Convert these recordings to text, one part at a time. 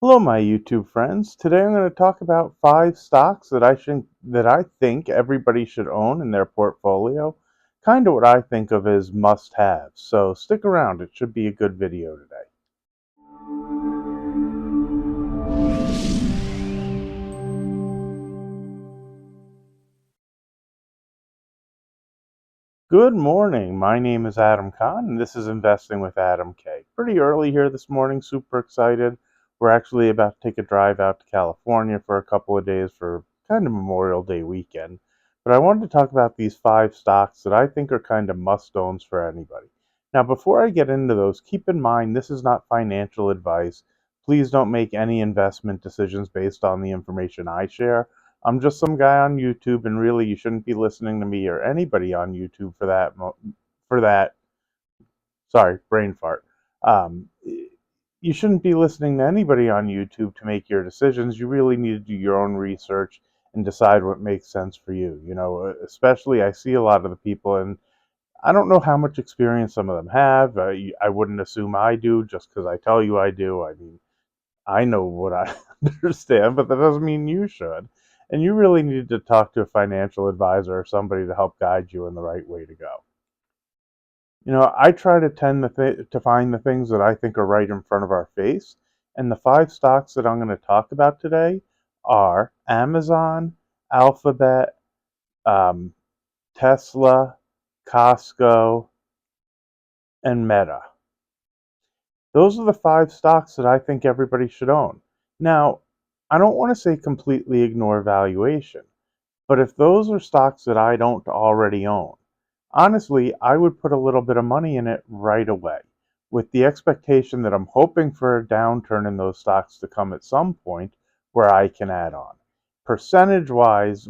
Hello, my YouTube friends. Today I'm going to talk about 5 stocks that I think everybody should own in their portfolio. Kind of what I think of as must-haves. So stick around. It should be a good video today. Good morning. My name is Adam Kahn, and this is Investing with Adam K. Pretty early here this morning. Super excited. We're actually about to take a drive out to California for a couple of days for kind of Memorial Day weekend. But I wanted to talk about these 5 stocks that I think are kind of must-owns for anybody. Now, before I get into those, keep in mind this is not financial advice. Please don't make any investment decisions based on the information I share. I'm just some guy on YouTube, and really, you shouldn't be listening to me or anybody on YouTube for that. For that, sorry, brain fart. Um, you shouldn't be listening to anybody on YouTube to make your decisions. You really need to do your own research and decide what makes sense for you. Especially I see a lot of the people, and I don't know how much experience some of them have. I wouldn't assume I do just because I tell you I do. I mean, I know what I understand, but that doesn't mean you should. And you really need to talk to a financial advisor or somebody to help guide you in the right way to go. I try to tend to find the things that I think are right in front of our face. And the 5 stocks that I'm going to talk about today are Amazon, Alphabet, um, Tesla, Costco, and Meta. Those are the 5 stocks that I think everybody should own. Now, I don't want to say completely ignore valuation, but if those are stocks that I don't already own, honestly, I would put a little bit of money in it right away with the expectation that I'm hoping for a downturn in those stocks to come at some point where I can add on. Percentage wise,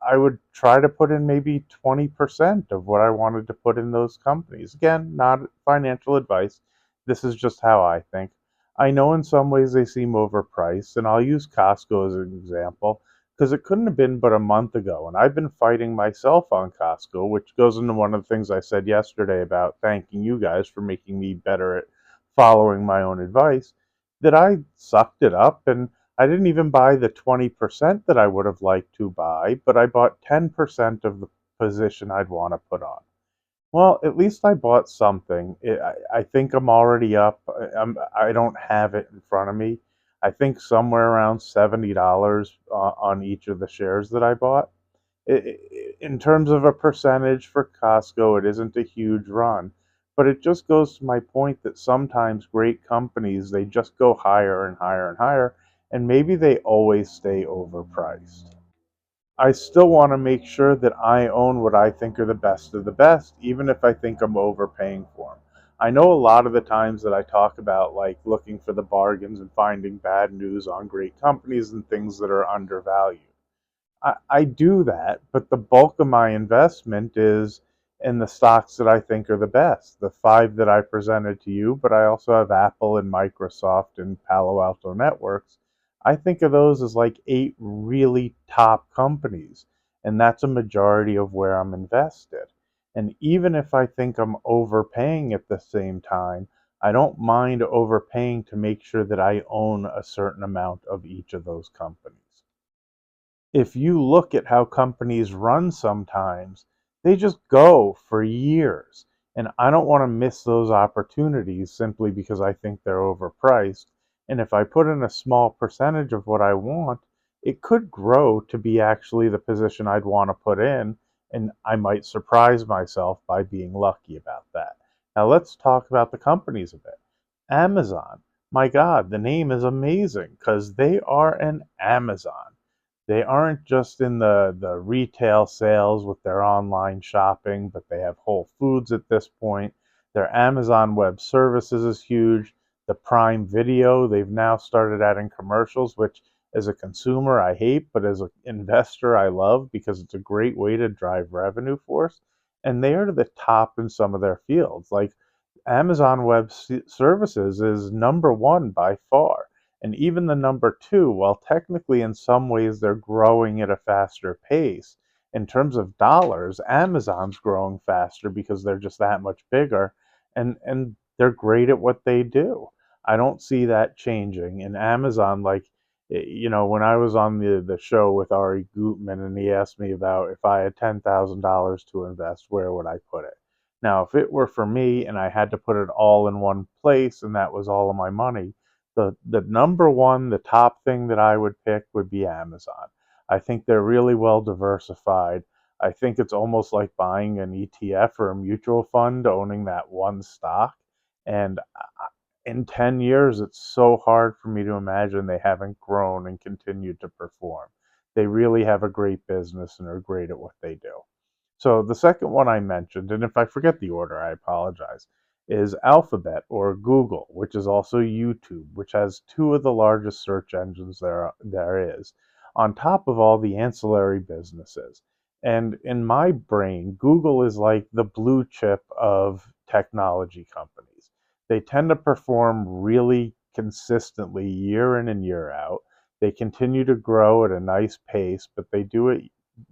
I would try to put in maybe 20% of what I wanted to put in those companies. Again, not financial advice. This is just how I think. I know in some ways they seem overpriced, and I'll use Costco as an example because it couldn't have been but a month ago. And I've been fighting myself on Costco, which goes into one of the things I said yesterday about thanking you guys for making me better at following my own advice, that I sucked it up and I didn't even buy the 20% that I would have liked to buy, but I bought 10% of the position I'd want to put on. Well, at least I bought something. I think I'm already up. I don't have it in front of me. I think somewhere around $70 on each of the shares that I bought. In terms of a percentage for Costco, it isn't a huge run, but it just goes to my point that sometimes great companies, they just go higher and higher and higher, and maybe they always stay overpriced. I still want to make sure that I own what I think are the best of the best, even if I think I'm overpaying for them. I know a lot of the times that I talk about like looking for the bargains and finding bad news on great companies and things that are undervalued. I do that, but the bulk of my investment is in the stocks that I think are the best, the 5 that I presented to you, but I also have Apple and Microsoft and Palo Alto Networks. I think of those as like 8 really top companies, and that's a majority of where I'm invested. And even if I think I'm overpaying at the same time, I don't mind overpaying to make sure that I own a certain amount of each of those companies. If you look at how companies run sometimes, they just go for years. And I don't want to miss those opportunities simply because I think they're overpriced. And if I put in a small percentage of what I want, it could grow to be actually the position I'd want to put in. And I might surprise myself by being lucky about that. Now let's talk about the companies a bit. Amazon. My God, the name is amazing because they are an Amazon. They aren't just in the retail sales with their online shopping, but they have Whole Foods at this point. Their Amazon Web Services is huge. The Prime Video, they've now started adding commercials, which as a consumer I hate, but as an investor I love because it's a great way to drive revenue for us. And they are the top in some of their fields. Like Amazon Web Services is number one by far. And even the number two, while technically in some ways they're growing at a faster pace, in terms of dollars, Amazon's growing faster because they're just that much bigger and they're great at what they do. I don't see that changing. And Amazon, like, when I was on the show with Ari Gutman and he asked me about if I had $10,000 to invest, where would I put it? Now, if it were for me and I had to put it all in one place and that was all of my money, the number one, the top thing that I would pick would be Amazon. I think they're really well diversified. I think it's almost like buying an ETF or a mutual fund, owning that one stock. And in 10 years, it's so hard for me to imagine they haven't grown and continued to perform. They really have a great business and are great at what they do. So the second one I mentioned, and if I forget the order, I apologize, is Alphabet or Google, which is also YouTube, which has two of the largest search engines there is, on top of all the ancillary businesses. And in my brain, Google is like the blue chip of technology companies. They tend to perform really consistently year in and year out. They continue to grow at a nice pace, but they do it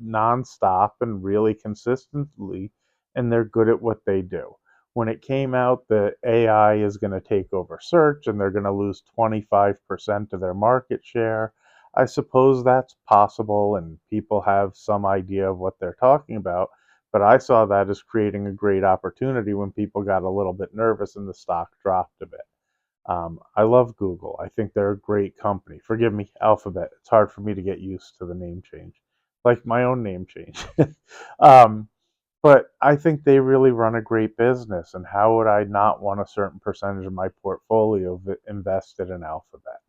nonstop and really consistently, and they're good at what they do. When it came out that AI is going to take over search and they're going to lose 25% of their market share, I suppose that's possible and people have some idea of what they're talking about. But I saw that as creating a great opportunity when people got a little bit nervous and the stock dropped a bit. I love Google. I think they're a great company. Forgive me, Alphabet. It's hard for me to get used to the name change, like my own name change. um, but I think they really run a great business. And how would I not want a certain percentage of my portfolio invested in Alphabet?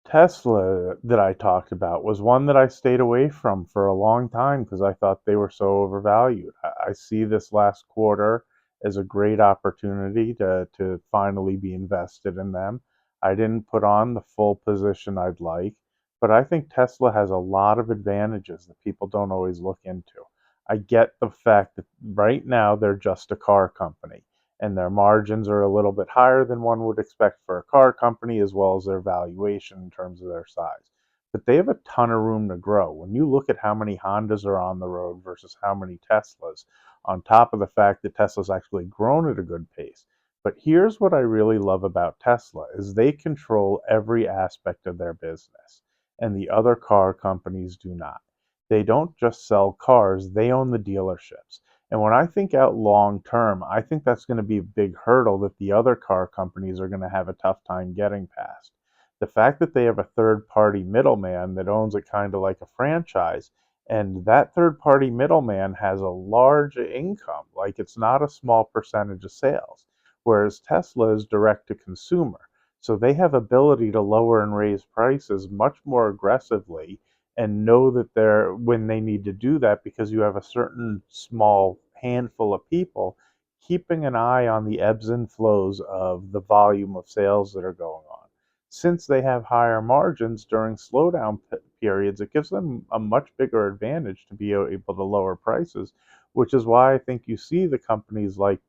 Tesla that I talked about was one that I stayed away from for a long time because I thought they were so overvalued. I see this last quarter as a great opportunity to finally be invested in them. I didn't put on the full position I'd like, but I think Tesla has a lot of advantages that people don't always look into. I get the fact that right now they're just a car company and their margins are a little bit higher than one would expect for a car company, as well as their valuation in terms of their size. But they have a ton of room to grow. When you look at how many Hondas are on the road versus how many Teslas, on top of the fact that Tesla's actually grown at a good pace. But here's what I really love about Tesla is they control every aspect of their business, and the other car companies do not. They don't just sell cars, they own the dealerships. And when I think out long term, I think that's going to be a big hurdle that the other car companies are going to have a tough time getting past. The fact that they have a third party middleman that owns it kind of like a franchise, and that third party middleman has a large income, like it's not a small percentage of sales, whereas Tesla is direct to consumer. So they have ability to lower and raise prices much more aggressively and know that they're when they need to do that because you have a certain small handful of people keeping an eye on the ebbs and flows of the volume of sales that are going on. Since they have higher margins during slowdown periods, it gives them a much bigger advantage to be able to lower prices, which is why I think you see the companies like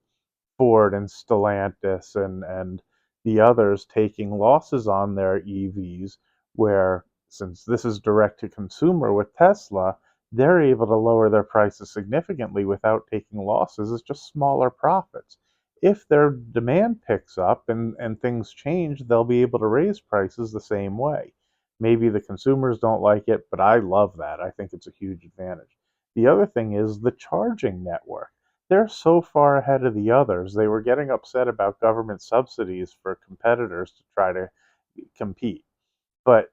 Ford and Stellantis and the others taking losses on their EVs, where since this is direct to consumer with Tesla, they're able to lower their prices significantly without taking losses. It's just smaller profits. If their demand picks up and things change, they'll be able to raise prices the same way. Maybe the consumers don't like it, but I love that. I think it's a huge advantage. The other thing is the charging network. They're so far ahead of the others. They were getting upset about government subsidies for competitors to try to compete. But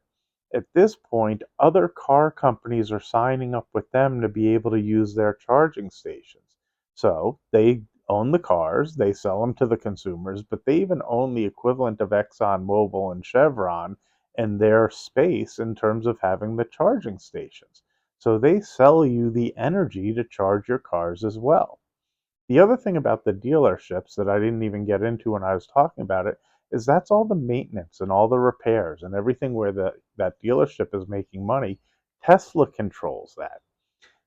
at this point, other car companies are signing up with them to be able to use their charging stations. So they own the cars, they sell them to the consumers, but they even own the equivalent of ExxonMobil and Chevron and their space in terms of having the charging stations. So they sell you the energy to charge your cars as well. The other thing about the dealerships that I didn't even get into when I was talking about it is that's all the maintenance and all the repairs and everything where that dealership is making money. Tesla controls that.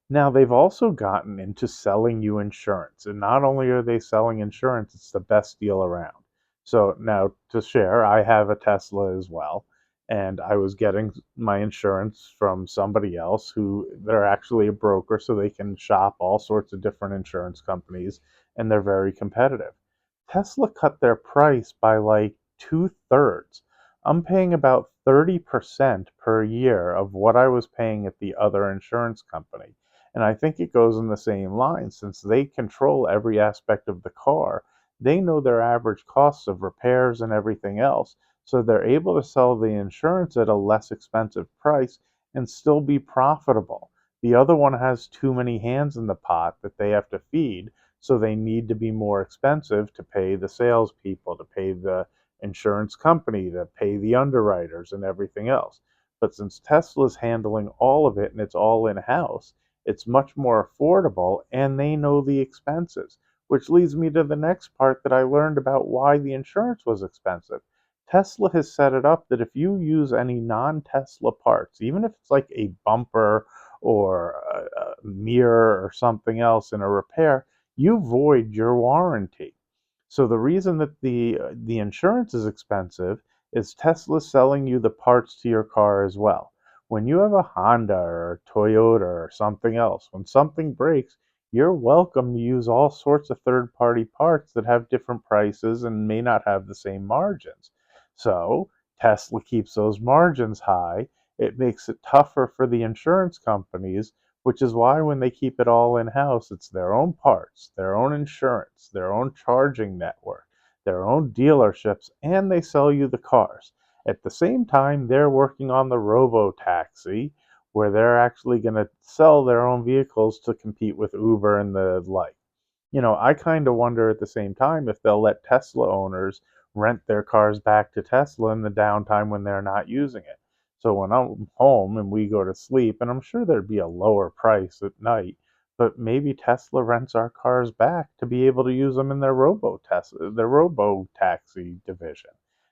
Now, they've also gotten into selling you insurance. And not only are they selling insurance, it's the best deal around. So, now to share, I have a Tesla as well. And I was getting my insurance from somebody else who they're actually a broker, so they can shop all sorts of different insurance companies, and they're very competitive. Tesla cut their price by like 2/3. I'm paying about 30% per year of what I was paying at the other insurance company. And I think it goes in the same line since they control every aspect of the car. They know their average costs of repairs and everything else. So they're able to sell the insurance at a less expensive price and still be profitable. The other one has too many hands in the pot that they have to feed, so they need to be more expensive to pay the salespeople, to pay the insurance company, to pay the underwriters, and everything else. But since Tesla's handling all of it and it's all in house, it's much more affordable and they know the expenses. Which leads me to the next part that I learned about why the insurance was expensive. Tesla has set it up that if you use any non Tesla parts, even if it's like a bumper or a mirror or something else in a repair, you void your warranty. So the reason that the insurance is expensive is Tesla selling you the parts to your car as well. When you have a Honda or a Toyota or something else, when something breaks, you're welcome to use all sorts of third party parts that have different prices and may not have the same margins. So Tesla keeps those margins high. It makes it tougher for the insurance companies, which is why when they keep it all in house, it's their own parts, their own insurance, their own charging network, their own dealerships, and they sell you the cars. At the same time, they're working on the robo taxi, where they're actually going to sell their own vehicles to compete with Uber and the like. I kind of wonder at the same time if they'll let Tesla owners rent their cars back to Tesla in the downtime when they're not using it. So when I'm home and we go to sleep, and I'm sure there'd be a lower price at night, but maybe Tesla rents our cars back to be able to use them in their robo taxi division.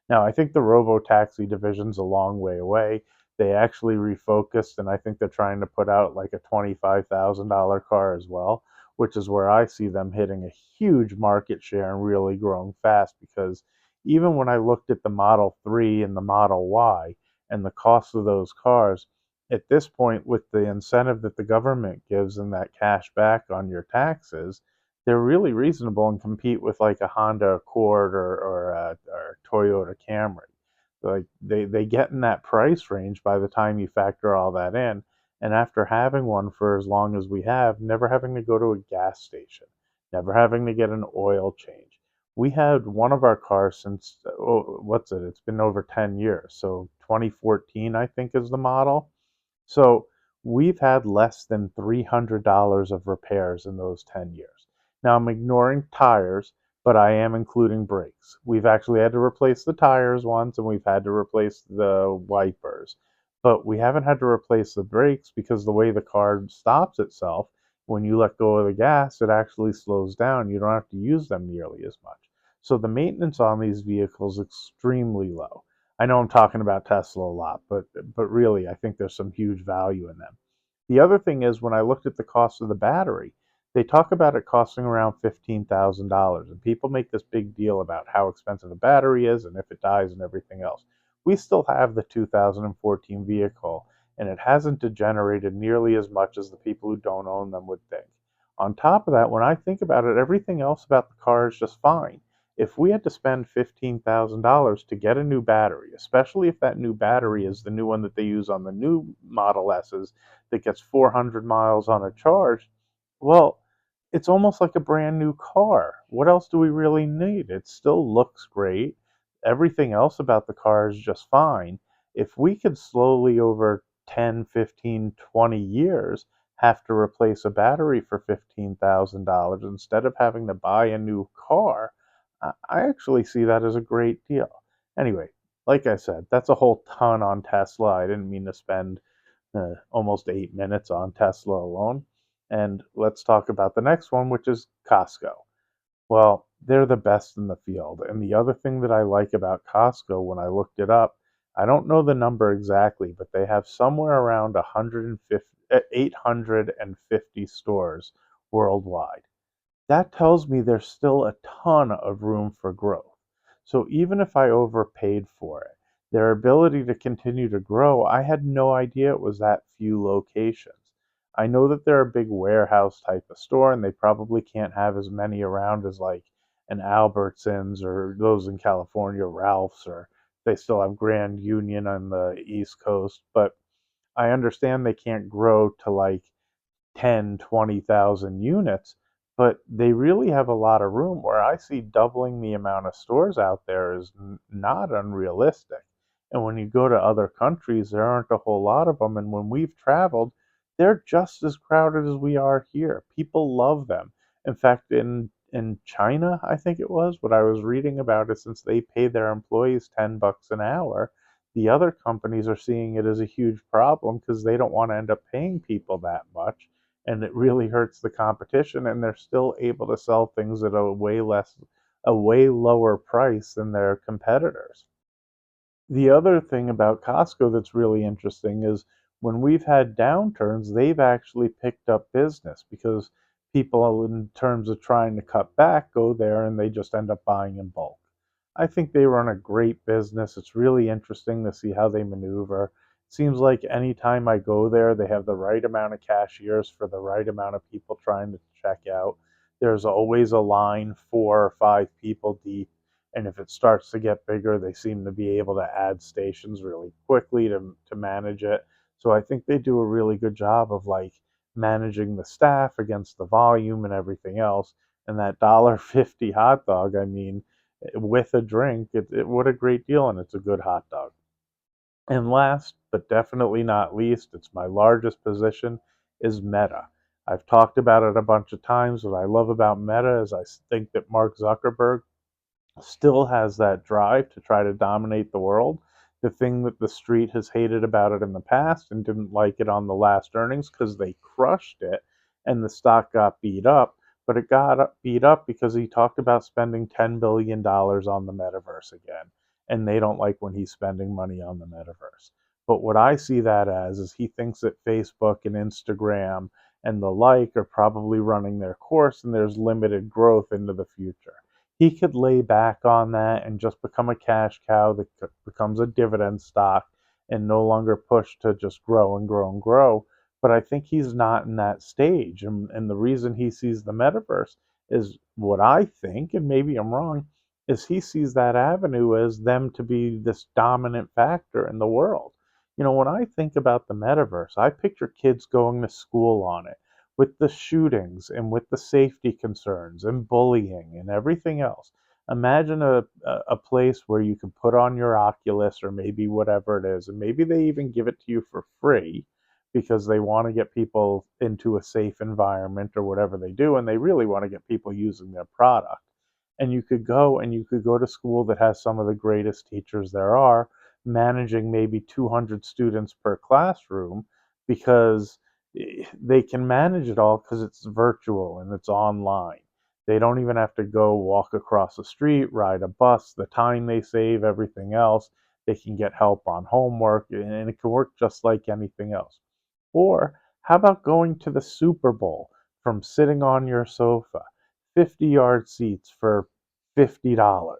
Now, I think the robo taxi division's a long way away. They actually refocused, and I think they're trying to put out like a $25,000 car as well, which is where I see them hitting a huge market share and really growing fast. Because even when I looked at the Model 3 and the Model Y and the cost of those cars, at this point, with the incentive that the government gives and that cash back on your taxes, they're really reasonable and compete with like a Honda Accord or Toyota Camry. Like they get in that price range by the time you factor all that in. And after having one for as long as we have, never having to go to a gas station, never having to get an oil change. We had one of our cars since, oh, what's it? It's been over 10 years. So 2014, I think, is the model. So we've had less than $300 of repairs in those 10 years. Now I'm ignoring tires, but I am including brakes. We've actually had to replace the tires once and we've had to replace the wipers. But we haven't had to replace the brakes because the way the car stops itself, when you let go of the gas, it actually slows down. You don't have to use them nearly as much. So the maintenance on these vehicles is extremely low. I know I'm talking about Tesla a lot, but really, I think there's some huge value in them. The other thing is when I looked at the cost of the battery, they talk about it costing around $15,000, and people make this big deal about how expensive the battery is and if it dies and everything else. We still have the 2014 vehicle, and it hasn't degenerated nearly as much as the people who don't own them would think. On top of that, when I think about it, everything else about the car is just fine. If we had to spend $15,000 to get a new battery, especially if that new battery is the new one that they use on the new Model S's that gets 400 miles on a charge, well, it's almost like a brand new car. What else do we really need? It still looks great. Everything else about the car is just fine. If we could slowly over 10, 15, 20 years have to replace a battery for $15,000 instead of having to buy a new car, I actually see that as a great deal. Anyway, like I said, that's a whole ton on Tesla. I didn't mean to spend almost 8 minutes on Tesla alone. And let's talk about the next one, which is Costco. Well, they're the best in the field. And the other thing that I like about Costco when I looked it up, I don't know the number exactly, but they have somewhere around 850 stores worldwide. That tells me there's still a ton of room for growth. So even if I overpaid for it, their ability to continue to grow, I had no idea it was that few locations. I know that they're a big warehouse type of store and they probably can't have as many around as like an Albertsons, or those in California, Ralph's, or they still have Grand Union on the East Coast. But I understand they can't grow to like 10, 20,000 units, but they really have a lot of room. Where I see doubling the amount of stores out there is not unrealistic. And when you go to other countries, there aren't a whole lot of them. And when we've traveled, they're just as crowded as we are here. People love them. In fact, in China, I think it was, what I was reading about it, since they pay their employees $10 an hour, the other companies are seeing it as a huge problem because they don't want to end up paying people that much, and it really hurts the competition, and they're still able to sell things at a way lower price than their competitors. The other thing about Costco that's really interesting is when we've had downturns, they've actually picked up business because people, in terms of trying to cut back, go there and they just end up buying in bulk. I think they run a great business. It's really interesting to see how they maneuver. Seems like anytime I go there, they have the right amount of cashiers for the right amount of people trying to check out. There's always a line, 4 or 5 people deep, and if it starts to get bigger, they seem to be able to add stations really quickly to manage it. So I think they do a really good job of like managing the staff against the volume and everything else. And that $1.50 hot dog, I mean, with a drink, what a great deal, and it's a good hot dog. And last but definitely not least, it's my largest position, is Meta. I've talked about it a bunch of times. What I love about Meta is I think that Mark Zuckerberg still has that drive to try to dominate the world. The thing that the street has hated about it in the past and didn't like it on the last earnings because they crushed it and the stock got beat up. But it got beat up because he talked about spending $10 billion on the metaverse again. And they don't like when he's spending money on the metaverse. But what I see that as is he thinks that Facebook and Instagram and the like are probably running their course and there's limited growth into the future. He could lay back on that and just become a cash cow that becomes a dividend stock and no longer push to just grow and grow and grow. But I think he's not in that stage. And the reason he sees the metaverse is what I think, and maybe I'm wrong, is he sees that avenue as them to be this dominant factor in the world. When I think about the metaverse, I picture kids going to school on it with the shootings and with the safety concerns and bullying and everything else. Imagine a place where you can put on your Oculus or maybe whatever it is, and maybe they even give it to you for free because they want to get people into a safe environment or whatever they do, and they really want to get people using their product. And you could go to school that has some of the greatest teachers there are, managing maybe 200 students per classroom because they can manage it all because it's virtual and it's online. They don't even have to go walk across the street, ride a bus, the time they save, everything else. They can get help on homework, and it can work just like anything else. Or how about going to the Super Bowl from sitting on your sofa, 50-yard seats for $50?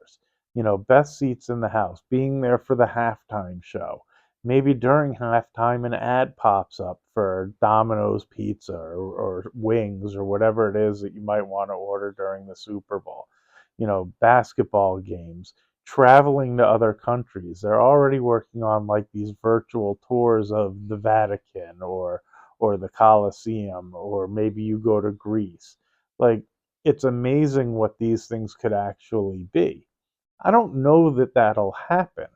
Best seats in the house, being there for the halftime show. Maybe during halftime, an ad pops up for Domino's Pizza or wings or whatever it is that you might want to order during the Super Bowl. Basketball games, traveling to other countries. They're already working on like these virtual tours of the Vatican or the Colosseum, or maybe you go to Greece. Like, it's amazing what these things could actually be. I don't know that that'll happen,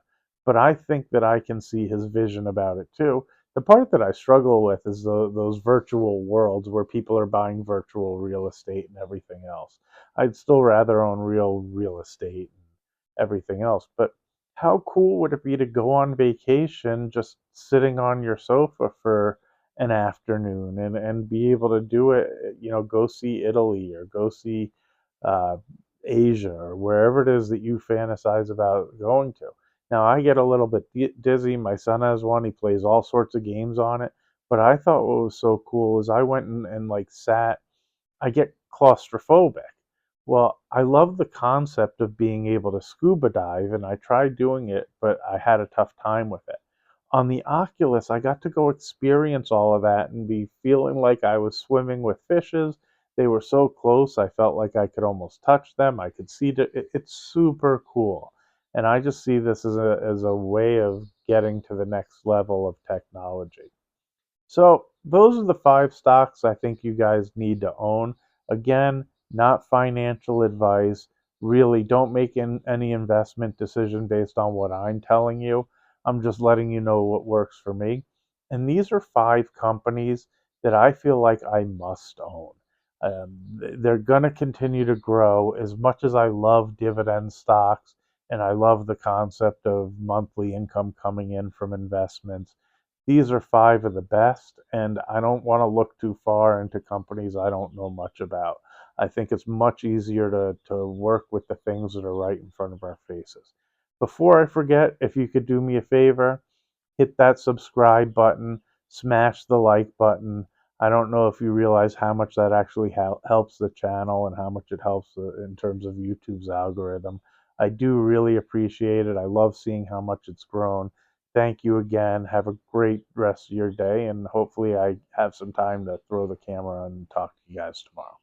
but I think that I can see his vision about it too. The part that I struggle with is those virtual worlds where people are buying virtual real estate and everything else. I'd still rather own real estate and everything else, but how cool would it be to go on vacation just sitting on your sofa for an afternoon and be able to do it, go see Italy or go see uh, Asia or wherever it is that you fantasize about going to. Now, I get a little bit dizzy. My son has one. He plays all sorts of games on it. But I thought what was so cool is I went and like sat. I get claustrophobic. Well, I love the concept of being able to scuba dive, and I tried doing it, but I had a tough time with it. On the Oculus, I got to go experience all of that and be feeling like I was swimming with fishes. They were so close, I felt like I could almost touch them. I could see it's super cool. And I just see this as a way of getting to the next level of technology. So those are the five stocks I think you guys need to own. Again, not financial advice. Really, don't make any investment decision based on what I'm telling you. I'm just letting you know what works for me. And these are five companies that I feel like I must own. They're going to continue to grow as much as I love dividend stocks and I love the concept of monthly income coming in from investments. These are five of the best, and I don't want to look too far into companies I don't know much about. I think it's much easier to work with the things that are right in front of our faces. Before I forget, if you could do me a favor, hit that subscribe button, smash the like button. I don't know if you realize how much that actually helps the channel and how much it helps in terms of YouTube's algorithm. I do really appreciate it. I love seeing how much it's grown. Thank you again. Have a great rest of your day, and hopefully, I have some time to throw the camera and talk to you guys tomorrow.